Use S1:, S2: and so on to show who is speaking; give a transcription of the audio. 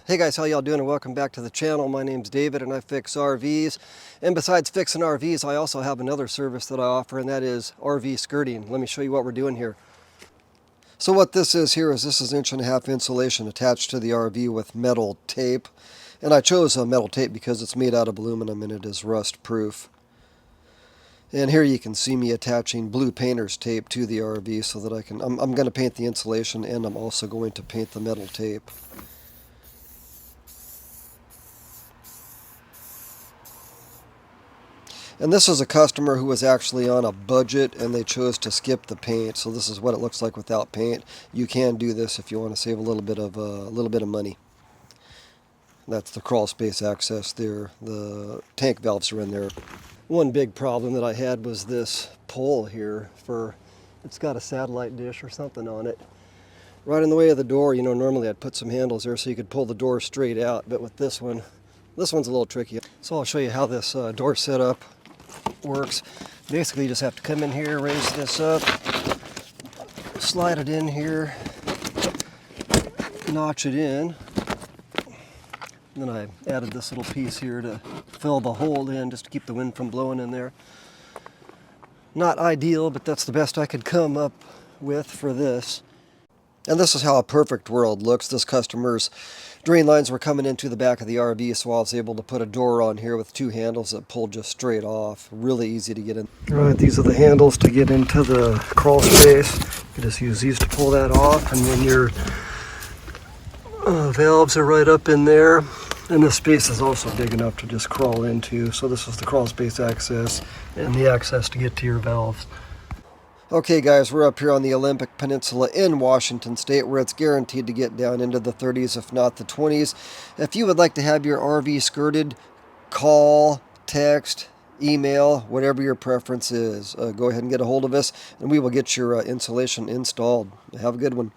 S1: Hey guys, how y'all doing, and welcome back to the channel. My name's David and I fix RVs. And besides fixing RVs, I also have another service that I offer, and that is RV skirting. Let me show you what we're doing here. So what this is here is this is 1.5 inch insulation attached to the RV with metal tape. And I chose metal tape because it's made out of aluminum and it is rust proof. And here you can see me attaching blue painter's tape to the RV so that I'm going to paint the insulation, and I'm also going to paint the metal tape. And this is a customer who was actually on a budget and they chose to skip the paint. So this is what it looks like without paint. You can do this if you want to save a little bit of money. That's the crawl space access there. The tank valves are in there. One big problem that I had was this pole here it's got a satellite dish or something on it. Right in the way of the door. You know, normally I'd put some handles there so you could pull the door straight out, but with this one's a little tricky. So I'll show you how this door setup works. Basically, you just have to come in here, raise this up, slide it in here, notch it in. And then I added this little piece here to fill the hole in, just to keep the wind from blowing in there. Not ideal, but that's the best I could come up with for this. And this is how a perfect world looks. This customer's drain lines were coming into the back of the RV, so I was able to put a door on here with two handles that pulled just straight off. Really easy to get in. All right, these are the handles to get into the crawl space. You just use these to pull that off, and then your valves are right up in there. And this space is also big enough to just crawl into. So this is the crawl space access and the access to get to your valves. Okay guys, we're up here on the Olympic Peninsula in Washington State, where it's guaranteed to get down into the 30s, if not the 20s. If you would like to have your RV skirted, call, text, email, whatever your preference is. Go ahead and get a hold of us, and we will get your insulation installed. Have a good one.